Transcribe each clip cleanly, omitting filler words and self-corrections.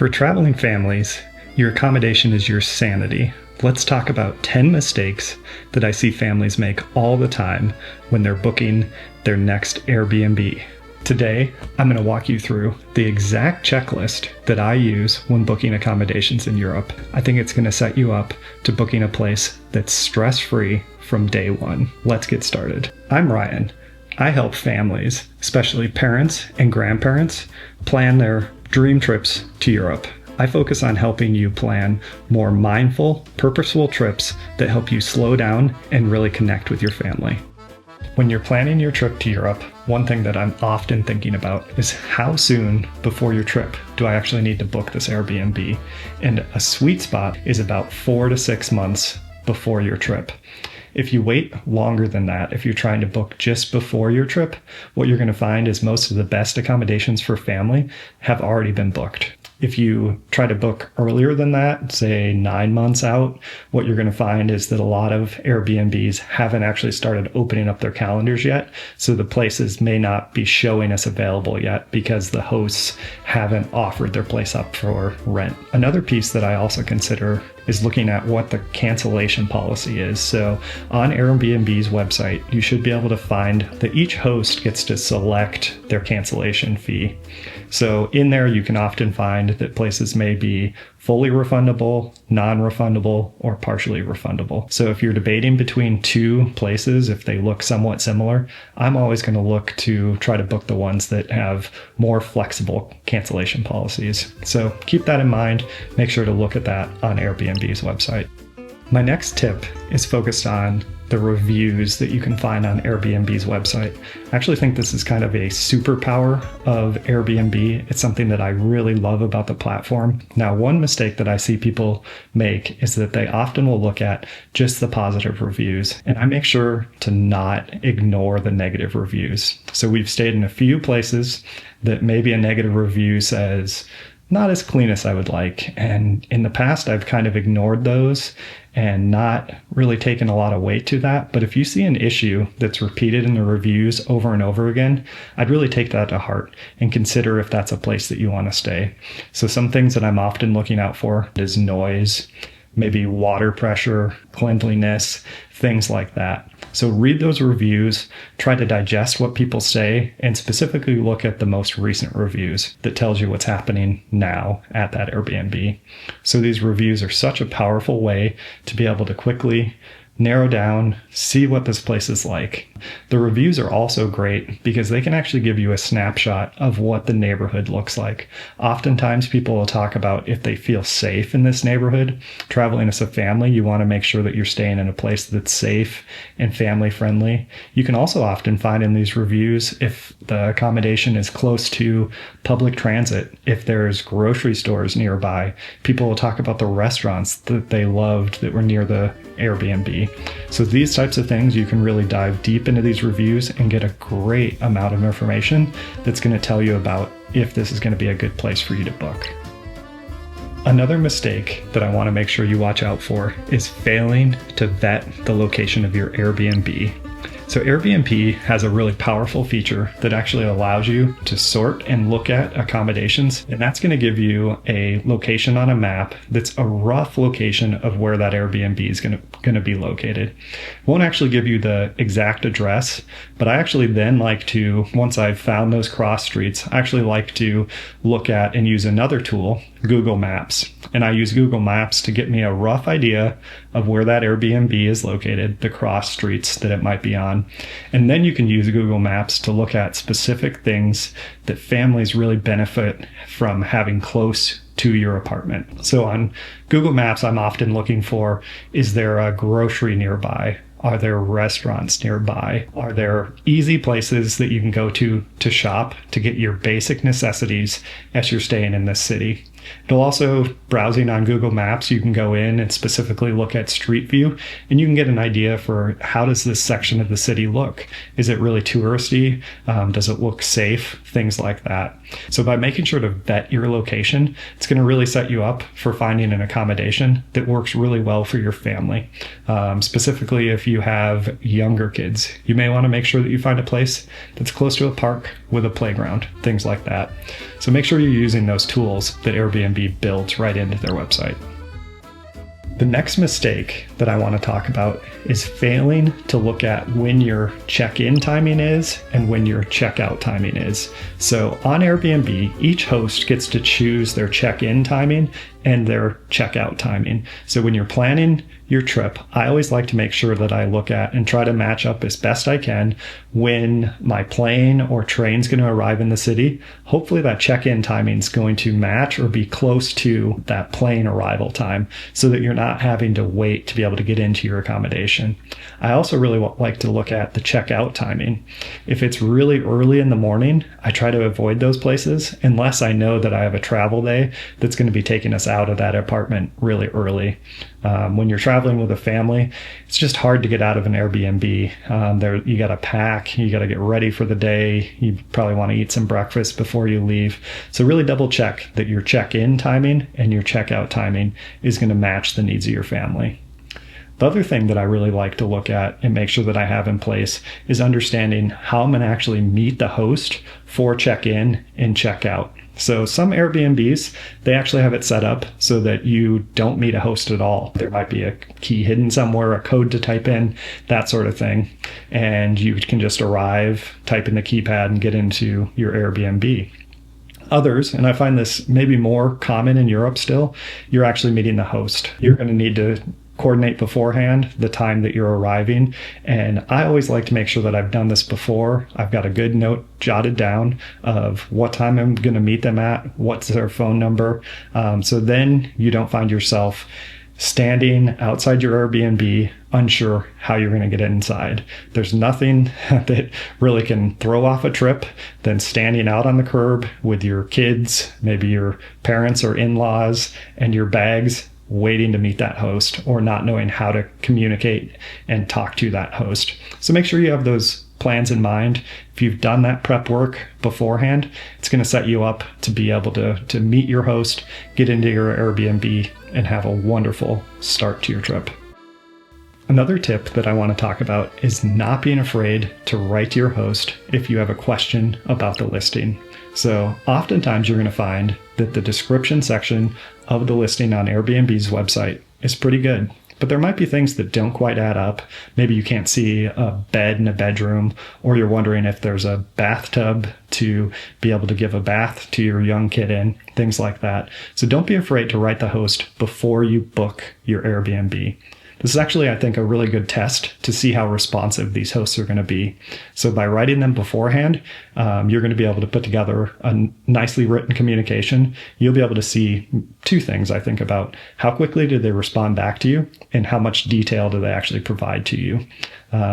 For traveling families, your accommodation is your sanity. Let's talk about 10 mistakes that I see families make all the time when they're booking their next Airbnb. Today, I'm going to walk you through the exact checklist that I use when booking accommodations in Europe. I think it's going to set you up to booking a place that's stress-free from day one. Let's get started. I'm Ryan. I help families, especially parents and grandparents, plan their dream trips to Europe. I focus on helping you plan more mindful, purposeful trips that help you slow down and really connect with your family. When you're planning your trip to Europe, one thing that I'm often thinking about is how soon before your trip do I actually need to book this Airbnb? And a sweet spot is about 4 to 6 months before your trip. If you wait longer than that, if you're trying to book just before your trip, what you're going to find is most of the best accommodations for family have already been booked. If you try to book earlier than that, say 9 months out, what you're going to find is that a lot of Airbnbs haven't actually started opening up their calendars yet. So the places may not be showing us available yet because the hosts haven't offered their place up for rent. Another piece that I also consider is looking at what the cancellation policy is. So on Airbnb's website, you should be able to find that each host gets to select their cancellation fee. So in there, you can often find that places may be fully refundable, non-refundable, or partially refundable. So if you're debating between two places, if they look somewhat similar, I'm always going to look to try to book the ones that have more flexible cancellation policies. So keep that in mind. Make sure to look at that on Airbnb's website. My next tip is focused on the reviews that you can find on Airbnb's website. I actually think this is kind of a superpower of Airbnb. It's something that I really love about the platform. Now, one mistake that I see people make is that they often will look at just the positive reviews, and I make sure to not ignore the negative reviews. So we've stayed in a few places that maybe a negative review says, not as clean as I would like. And in the past, I've kind of ignored those and not really taken a lot of weight to that. But if you see an issue that's repeated in the reviews over and over again, I'd really take that to heart and consider if that's a place that you want to stay. So some things that I'm often looking out for is noise, maybe water pressure, cleanliness, things like that. So read those reviews, try to digest what people say, and specifically look at the most recent reviews that tells you what's happening now at that Airbnb. So these reviews are such a powerful way to be able to quickly narrow down, see what this place is like. The reviews are also great because they can actually give you a snapshot of what the neighborhood looks like. Oftentimes people will talk about if they feel safe in this neighborhood. Traveling as a family, you want to make sure that you're staying in a place that's safe and family friendly. You can also often find in these reviews if the accommodation is close to public transit, if there's grocery stores nearby. People will talk about the restaurants that they loved that were near the Airbnb. So these types of things, you can really dive deep into these reviews and get a great amount of information that's going to tell you about if this is going to be a good place for you to book. Another mistake that I want to make sure you watch out for is failing to vet the location of your Airbnb. So Airbnb has a really powerful feature that actually allows you to sort and look at accommodations, and that's going to give you a location on a map that's a rough location of where that Airbnb is going to be located. It won't actually give you the exact address, but I actually then like to, once I've found those cross streets, I actually like to look at and use another tool, Google Maps. And I use Google Maps to get me a rough idea of where that Airbnb is located, the cross streets that it might be on. And then you can use Google Maps to look at specific things that families really benefit from having close to your apartment. So on Google Maps, I'm often looking for, is there a grocery nearby? Are there restaurants nearby? Are there easy places that you can go to shop to get your basic necessities as you're staying in this city? It'll also, browsing on Google Maps, you can go in and specifically look at Street View, and you can get an idea for how does this section of the city look? Is it really touristy? Does it look safe? Things like that. So by making sure to vet your location, it's going to really set you up for finding an accommodation that works really well for your family. Specifically, if you have younger kids, you may want to make sure that you find a place that's close to a park with a playground, things like that. So make sure you're using those tools that Airbnb builds right into their website. The next mistake that I want to talk about is failing to look at when your check-in timing is and when your check-out timing is. So on Airbnb, each host gets to choose their check-in timing and their check-out timing. So when you're planning your trip, I always like to make sure that I look at and try to match up as best I can when my plane or train's going to arrive in the city. Hopefully that check-in timing is going to match or be close to that plane arrival time so that you're not having to wait to be able to get into your accommodation. I also really like to look at the check-out timing. If it's really early in the morning, I try to avoid those places unless I know that I have a travel day that's going to be taking us out of that apartment really early. When you're traveling with a family, it's just hard to get out of an Airbnb. You got to pack, you got to get ready for the day. You probably want to eat some breakfast before you leave. So really double check that your check-in timing and your check-out timing is going to match the needs of your family. The other thing that I really like to look at and make sure that I have in place is understanding how I'm going to actually meet the host for check-in and check-out. So some Airbnbs, they actually have it set up so that you don't meet a host at all. There might be a key hidden somewhere, a code to type in, that sort of thing. And you can just arrive, type in the keypad, and get into your Airbnb. Others, and I find this maybe more common in Europe still, you're actually meeting the host. You're going to need to coordinate beforehand the time that you're arriving. And I always like to make sure that I've done this before. I've got a good note jotted down of what time I'm going to meet them at, what's their phone number. So then you don't find yourself standing outside your Airbnb, unsure how you're going to get inside. There's nothing that really can throw off a trip than standing out on the curb with your kids, maybe your parents or in-laws, and your bags waiting to meet that host or not knowing how to communicate and talk to that host. So make sure you have those plans in mind. If you've done that prep work beforehand, it's going to set you up to be able to meet your host, get into your Airbnb, and have a wonderful start to your trip. Another tip that I want to talk about is not being afraid to write to your host if you have a question about the listing. So oftentimes you're going to find that the description section of the listing on Airbnb's website is pretty good, but there might be things that don't quite add up. Maybe you can't see a bed in a bedroom, or you're wondering if there's a bathtub to be able to give a bath to your young kid in, things like that. So don't be afraid to write the host before you book your Airbnb. This is actually, I think, a really good test to see how responsive these hosts are going to be. So by writing them beforehand, you're going to be able to put together a nicely written communication. You'll be able to see two things, I think, about how quickly do they respond back to you and how much detail do they actually provide to you.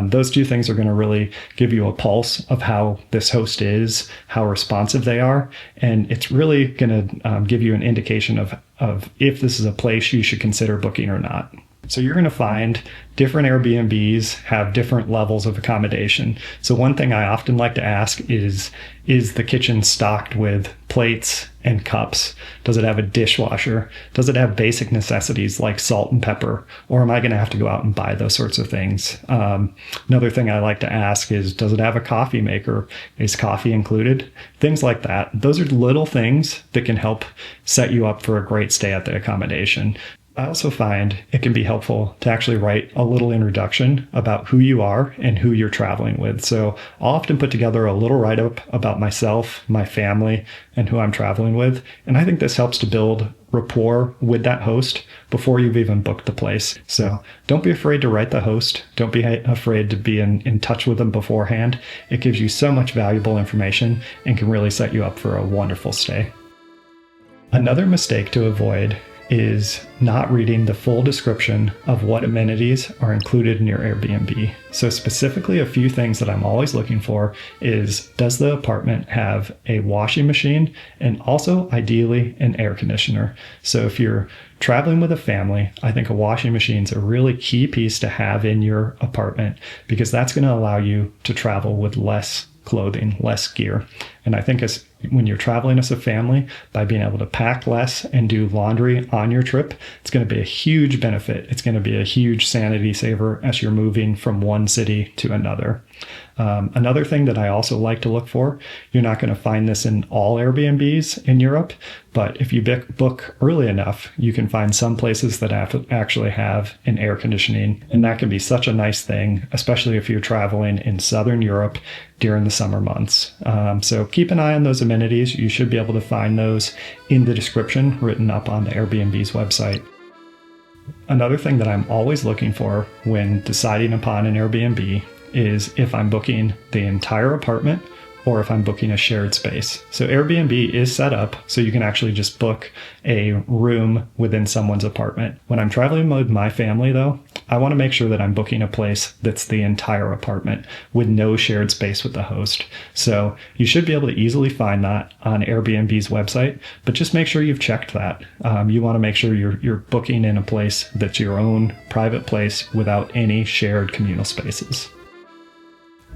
Those two things are going to really give you a pulse of how this host is, how responsive they are, and it's really going to give you an indication of if this is a place you should consider booking or not. So you're going to find different Airbnbs have different levels of accommodation. So one thing I often like to ask is the kitchen stocked with plates and cups? Does it have a dishwasher? Does it have basic necessities like salt and pepper? Or am I going to have to go out and buy those sorts of things? Another thing I like to ask is, does it have a coffee maker? Is coffee included? Things like that. Those are little things that can help set you up for a great stay at the accommodation. I also find it can be helpful to actually write a little introduction about who you are and who you're traveling with. So I'll often put together a little write-up about myself, my family, and who I'm traveling with. And I think this helps to build rapport with that host before you've even booked the place. So don't be afraid to write the host. Don't be afraid to be in touch with them beforehand. It gives you so much valuable information and can really set you up for a wonderful stay. Another mistake to avoid is not reading the full description of what amenities are included in your Airbnb. So specifically, a few things that I'm always looking for is, does the apartment have a washing machine and also ideally an air conditioner? So if you're traveling with a family, I think a washing machine is a really key piece to have in your apartment because that's going to allow you to travel with less clothing, less gear. And I think when you're traveling as a family, by being able to pack less and do laundry on your trip, it's going to be a huge benefit. It's going to be a huge sanity saver as you're moving from one city to another. Another thing that I also like to look for, you're not going to find this in all Airbnbs in Europe, but if you book early enough, you can find some places that actually have an air conditioning. And that can be such a nice thing, especially if you're traveling in Southern Europe during the summer months. So keep an eye on those amenities. You should be able to find those in the description written up on the Airbnb's website. Another thing that I'm always looking for when deciding upon an Airbnb is if I'm booking the entire apartment or if I'm booking a shared space. So Airbnb is set up so you can actually just book a room within someone's apartment. When I'm traveling with my family though, I want to make sure that I'm booking a place that's the entire apartment with no shared space with the host. So you should be able to easily find that on Airbnb's website, but just make sure you've checked that. You want to make sure you're booking in a place that's your own private place without any shared communal spaces.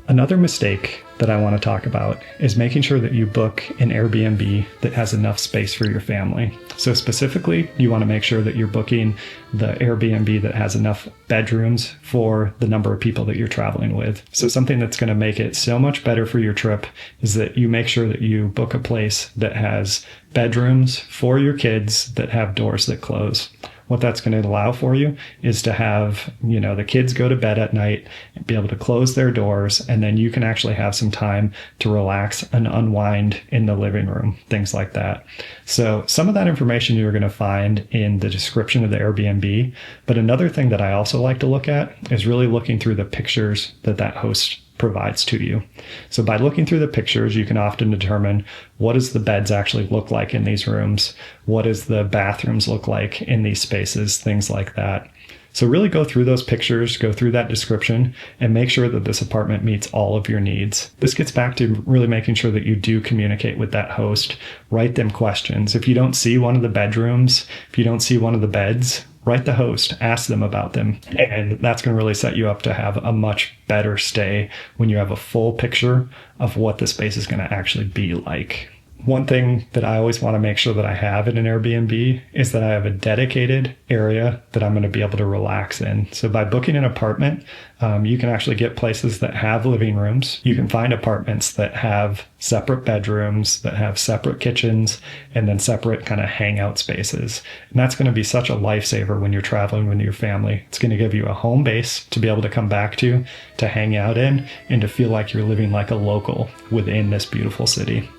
Another mistake that I want to talk about is making sure that you book an Airbnb that has enough space for your family. So specifically, you want to make sure that you're booking the Airbnb that has enough bedrooms for the number of people that you're traveling with. So something that's going to make it so much better for your trip is that you make sure that you book a place that has bedrooms for your kids that have doors that close. What that's going to allow for you is to have, the kids go to bed at night and be able to close their doors, and then you can actually have some time to relax and unwind in the living room, things like that. So some of that information you're going to find in the description of the Airbnb. But another thing that I also like to look at is really looking through the pictures that host provides to you. So by looking through the pictures, you can often determine what does the beds actually look like in these rooms? What does the bathrooms look like in these spaces? Things like that. So really go through those pictures, go through that description, and make sure that this apartment meets all of your needs. This gets back to really making sure that you do communicate with that host. Write them questions. If you don't see one of the bedrooms, if you don't see one of the beds, write the host, ask them about them. And that's going to really set you up to have a much better stay when you have a full picture of what the space is going to actually be like. One thing that I always want to make sure that I have in an Airbnb is that I have a dedicated area that I'm going to be able to relax in. So by booking an apartment, you can actually get places that have living rooms. You can find apartments that have separate bedrooms, that have separate kitchens, and then separate kind of hangout spaces. And that's going to be such a lifesaver when you're traveling with your family. It's going to give you a home base to be able to come back to hang out in, and to feel like you're living like a local within this beautiful city.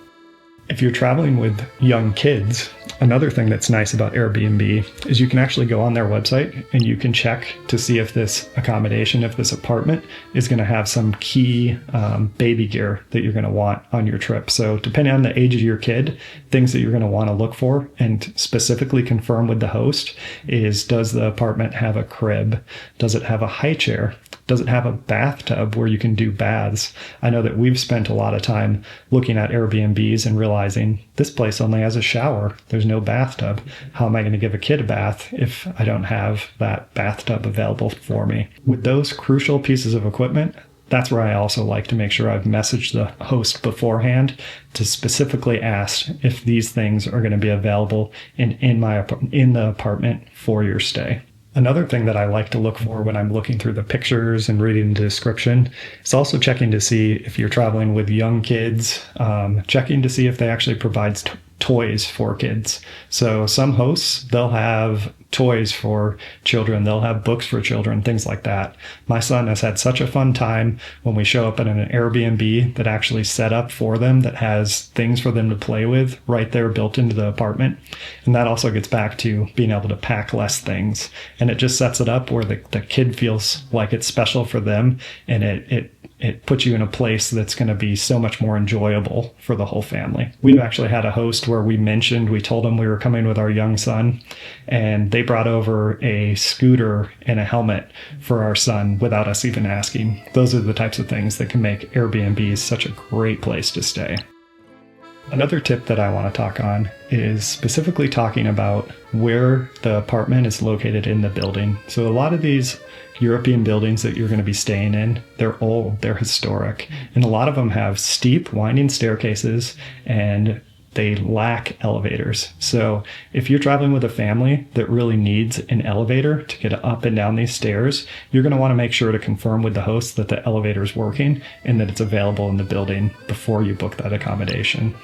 If you're traveling with young kids, another thing that's nice about Airbnb is you can actually go on their website and you can check to see if this accommodation, if this apartment is going to have some key baby gear that you're going to want on your trip. So depending on the age of your kid, things that you're going to want to look for and specifically confirm with the host is, does the apartment have a crib? Does it have a high chair? Does it have a bathtub where you can do baths? I know that we've spent a lot of time looking at Airbnbs and realizing this place only has a shower. There's no bathtub. How am I going to give a kid a bath if I don't have that bathtub available for me? With those crucial pieces of equipment, that's where I also like to make sure I've messaged the host beforehand to specifically ask if these things are going to be available in the apartment for your stay. Another thing that I like to look for when I'm looking through the pictures and reading the description is also checking to see if you're traveling with young kids, checking to see if they actually provide toys for kids. So some hosts, they'll have toys for children, they'll have books for children, things like that. My son has had such a fun time when we show up at an Airbnb that actually set up for them, that has things for them to play with right there built into the apartment. And that also gets back to being able to pack less things. And it just sets it up where the kid feels like it's special for them, and it puts you in a place that's going to be so much more enjoyable for the whole family. We've actually had a host where we told them we were coming with our young son, and they brought over a scooter and a helmet for our son without us even asking. Those are the types of things that can make Airbnbs such a great place to stay. Another tip that I want to talk on is specifically talking about where the apartment is located in the building. So a lot of these European buildings that you're going to be staying in, they're old, they're historic, and a lot of them have steep, winding staircases and they lack elevators. So if you're traveling with a family that really needs an elevator to get up and down these stairs, you're going to want to make sure to confirm with the host that the elevator is working and that it's available in the building before you book that accommodation.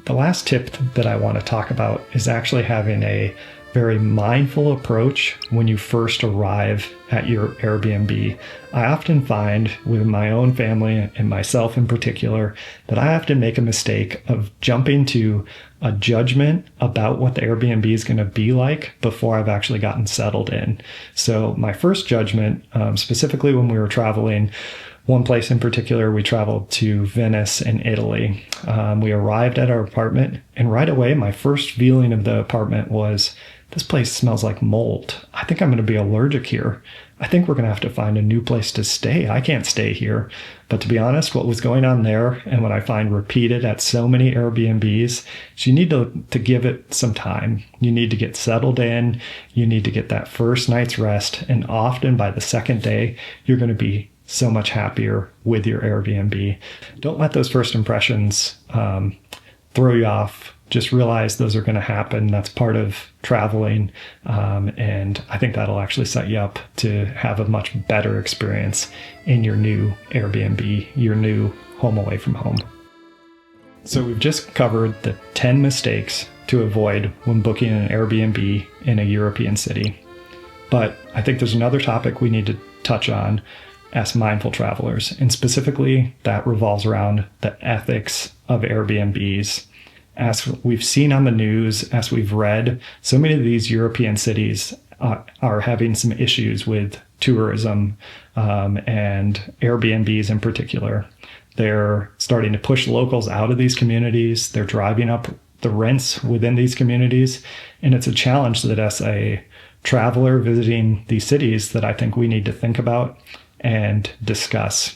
The last tip that I want to talk about is actually having a very mindful approach when you first arrive at your Airbnb. I often find with my own family and myself in particular that I often make a mistake of jumping to a judgment about what the Airbnb is going to be like before I've actually gotten settled in. So my first judgment, specifically when we were traveling, one place in particular, we traveled to Venice in Italy. We arrived at our apartment, and right away, my first feeling of the apartment was, this place smells like mold. I think I'm going to be allergic here. I think we're going to have to find a new place to stay. I can't stay here. But to be honest, what was going on there, and what I find repeated at so many Airbnbs, is you need to give it some time. You need to get settled in. You need to get that first night's rest. And often by the second day, you're going to be so much happier with your Airbnb. Don't let those first impressions throw you off. Just realize those are going to happen. That's part of traveling. And I think that'll actually set you up to have a much better experience in your new Airbnb, your new home away from home. So we've just covered the 10 mistakes to avoid when booking an Airbnb in a European city. But I think there's another topic we need to touch on as mindful travelers. And specifically, that revolves around the ethics of Airbnbs. As we've seen on the news, as we've read, so many of these European cities are having some issues with tourism and Airbnbs in particular. They're starting to push locals out of these communities. They're driving up the rents within these communities. And it's a challenge that as a traveler visiting these cities that I think we need to think about and discuss.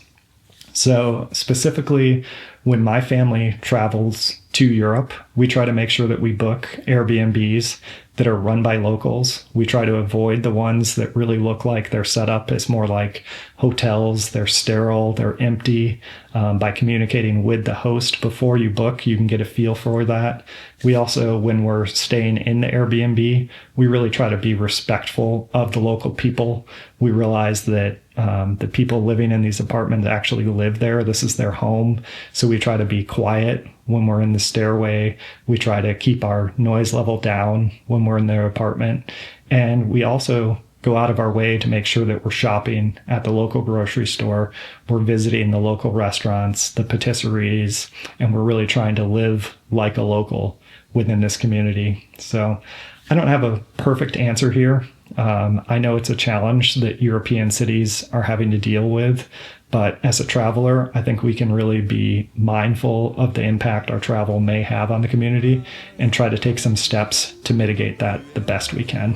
So specifically, when my family travels to Europe, we try to make sure that we book Airbnbs that are run by locals. We try to avoid the ones that really look like they're set up as more like hotels. They're sterile, they're empty. By communicating with the host before you book, you can get a feel for that. We also, when we're staying in the Airbnb, we really try to be respectful of the local people. We realize that the people living in these apartments actually live there. This is their home. So we try to be quiet when we're in the stairway. We try to keep our noise level down when we're in their apartment. And we also go out of our way to make sure that we're shopping at the local grocery store. We're visiting the local restaurants, the patisseries, and we're really trying to live like a local within this community. So I don't have a perfect answer here. I know it's a challenge that European cities are having to deal with, but as a traveler, I think we can really be mindful of the impact our travel may have on the community and try to take some steps to mitigate that the best we can.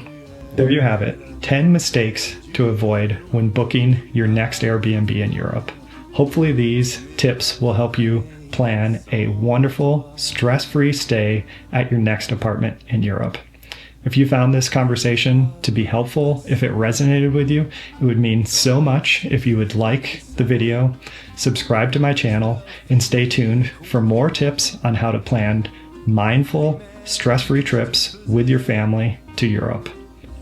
There you have it, 10 mistakes to avoid when booking your next Airbnb in Europe. Hopefully these tips will help you plan a wonderful, stress-free stay at your next apartment in Europe. If you found this conversation to be helpful, if it resonated with you, it would mean so much if you would like the video, subscribe to my channel, and stay tuned for more tips on how to plan mindful, stress-free trips with your family to Europe.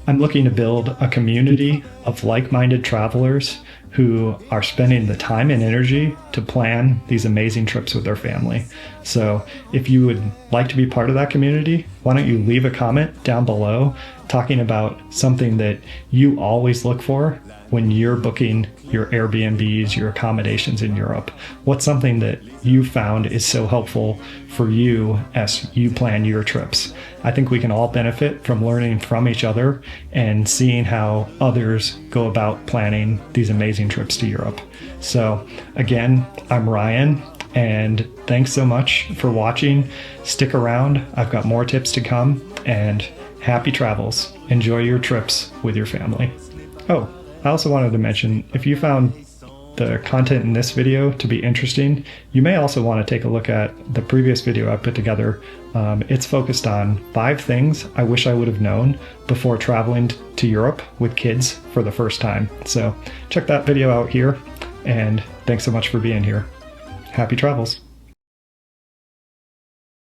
I'm looking to build a community of like-minded travelers who are spending the time and energy to plan these amazing trips with their family. So if you would like to be part of that community, why don't you leave a comment down below talking about something that you always look for when you're booking your Airbnbs, your accommodations in Europe. What's something that you found is so helpful for you as you plan your trips? I think we can all benefit from learning from each other and seeing how others go about planning these amazing trips to Europe. So again, I'm Ryan, and thanks so much for watching. Stick around. I've got more tips to come, and happy travels. Enjoy your trips with your family. Oh, I also wanted to mention, if you found the content in this video to be interesting, you may also want to take a look at the previous video I put together. It's focused on 5 things I wish I would have known before traveling to Europe with kids for the first time. So check that video out here, and thanks so much for being here. Happy travels.